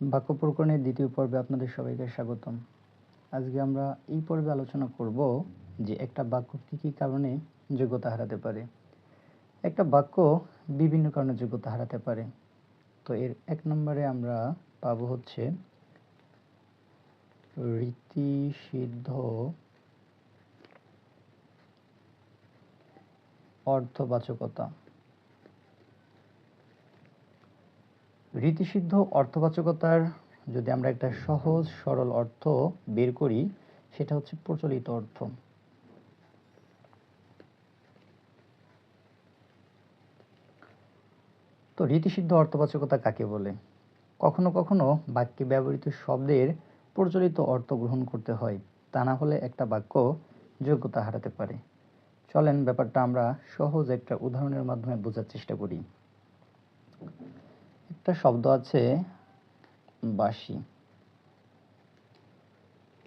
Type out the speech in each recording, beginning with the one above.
বাক্য প্রকরণের দ্বিতীয় পর্বে আপনাদের সবাইকে স্বাগতম। আজকে আমরা এই পর্বে আলোচনা করব যে একটা বাক্য কী কী কারণে যোগ্যতা হারাতে পারে। একটা বাক্য বিভিন্ন কারণে যোগ্যতা হারাতে পারে। তো এর 1 নম্বরে আমরা পাবো হচ্ছে রীতিসিদ্ধ অর্থবাচকতা। রীতিসিদ্ধ অর্থবাচকতার যদি আমরা একটা সহজ সরল অর্থ বের করি, সেটা হচ্ছে প্রচলিত অর্থ। তো রীতিসিদ্ধ অর্থবাচকতা কাকে বলে? কখনো কখনো বাক্যে ব্যবহৃত শব্দের প্রচলিত অর্থ গ্রহণ করতে হয়, তা না হলে একটা বাক্য যোগ্যতা হারাতে পারে। চলেন ব্যাপারটা আমরা সহজ একটা উদাহরণের মাধ্যমে বোঝার চেষ্টা করি। একটা শব্দ আছে বাঁশি।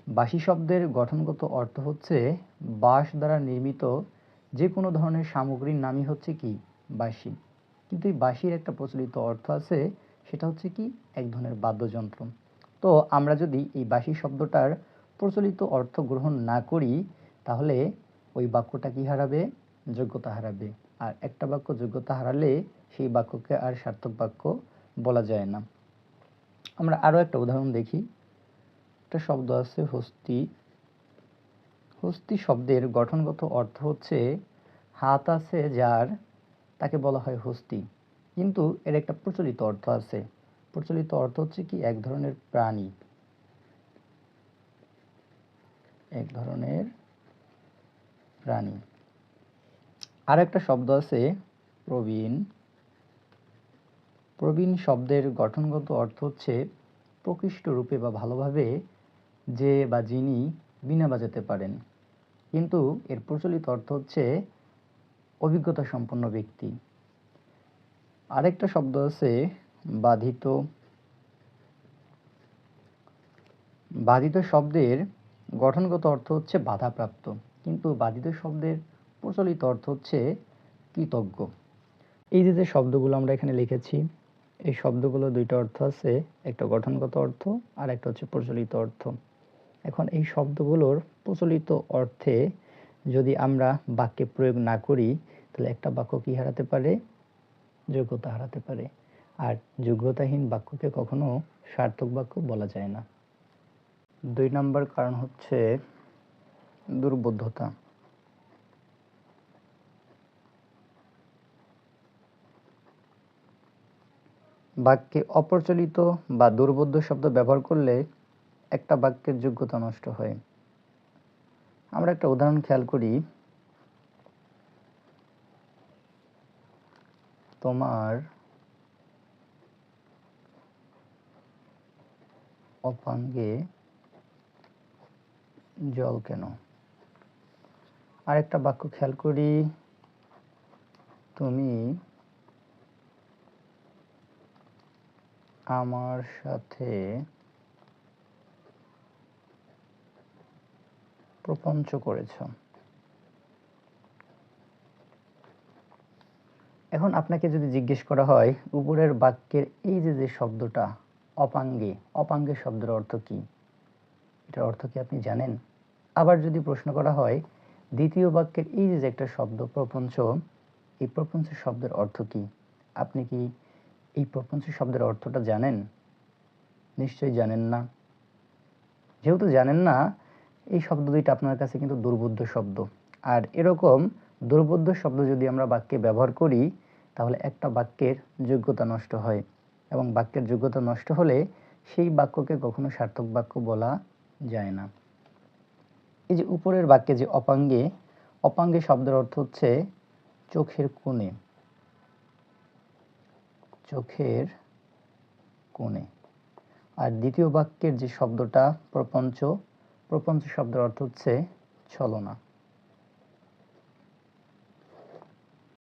বাঁশি শব্দের গঠনগত অর্থ হচ্ছে বাঁশ দ্বারা নির্মিত যে কোনো ধরনের সামগ্রীর নামই হচ্ছে কি বাঁশি। কিন্তু এই বাঁশির একটা প্রচলিত অর্থ আছে, সেটা হচ্ছে কি এক ধরনের বাদ্যযন্ত্র। তো আমরা যদি এই বাঁশি শব্দটার প্রচলিত অর্থ গ্রহণ না করি, তাহলে ওই বাক্যটা কি হারাবে? যোগ্যতা হারাবে। আর একটা বাক্য যোগ্যতা হারালে সেই বাক্যকে আর সার্থক বাক্য বলা যায় না। আমরা আরও একটা উদাহরণ দেখি। একটা শব্দ আছে হস্তি। হস্তি শব্দের গঠনগত অর্থ হচ্ছে হাত আছে যার, তাকে বলা হয় হস্তি। কিন্তু এর একটা প্রচলিত অর্থ আছে। প্রচলিত অর্থ হচ্ছে কি এক ধরনের প্রাণী। এক ধরনের প্রাণী। আর একটা শব্দ আছে প্রবীণ। প্রবীণ শব্দের গঠনগত অর্থ হচ্ছে প্রকৃষ্ট রূপে বা ভালোভাবে যে বা যিনি বীণা বাজাতে পারেন। কিন্তু এর প্রচলিত অর্থ হচ্ছে অভিজ্ঞতা সম্পন্ন ব্যক্তি। আরেকটা শব্দ আছে বাধিত। বাধিত শব্দের গঠনগত অর্থ হচ্ছে বাধাপ্রাপ্ত, কিন্তু বাধিত শব্দের প্রচলিত অর্থ হচ্ছে কৃতজ্ঞ। এই যে শব্দগুলো আমরা এখানে লিখেছি, এই শব্দগুলো দুইটা অর্থ আছে, একটা গঠনগত অর্থ আর একটা হচ্ছে প্রচলিত অর্থ। এখন এই শব্দগুলোর প্রচলিত অর্থে যদি আমরা বাক্যে প্রয়োগ না করি, তাহলে একটা বাক্য কি হারাতে পারে? যোগ্যতা হারাতে পারে। আর যোগ্যতাহীন বাক্যকে কখনো সার্থক বাক্য বলা যায় না। 2 নম্বর কারণ হচ্ছে দুর্বোধ্যতা। বাক্যে অপ্রচলিত বা দুর্বোধ্য শব্দ ব্যবহার করলে একটা বাক্যের যোগ্যতা নষ্ট হয়। আমরা একটা উদাহরণ খেয়াল করি। তোমার অপাঙ্গে জল কেন? আরেকটা বাক্য খেয়াল করি, তুমি আমার সাথে প্রপঞ্চ করেছ। এখন আপনাকে যদি জিজ্ঞেস করা হয় উপরের বাক্যের এই যে শব্দটা অপাঙ্গে, অপাঙ্গে শব্দের অর্থ কি? এটার অর্থ কি আপনি জানেন? আবার যদি প্রশ্ন করা হয় দ্বিতীয় বাক্যের এই যে একটা শব্দ প্রপঞ্চ, এই প্রপঞ্চ শব্দের অর্থ কি? আপনি কি এই প্রপঞ্চ শব্দের অর্থটা জানেন? নিশ্চয়ই জানেন না। যেহেতু জানেন না, এই শব্দ দুইটা আপনার কাছে কিন্তু দুর্বোধ্য শব্দ। আর এরকম দুর্বোধ্য শব্দ যদি আমরা বাক্যে ব্যবহার করি, তাহলে একটা বাক্যের যোগ্যতা নষ্ট হয়, এবং বাক্যের যোগ্যতা নষ্ট হলে সেই বাক্যকে কখনো সার্থক বাক্য বলা যায় না। এই যে উপরের বাক্যে যে অপাঙ্গে, অপাঙ্গে শব্দের অর্থ হচ্ছে চোখের কোণে। চোখের কোণে। আর দ্বিতীয় বাক্যের যে শব্দটা প্রপঞ্চ, প্রপঞ্চ শব্দের অর্থ হচ্ছে ছলনা।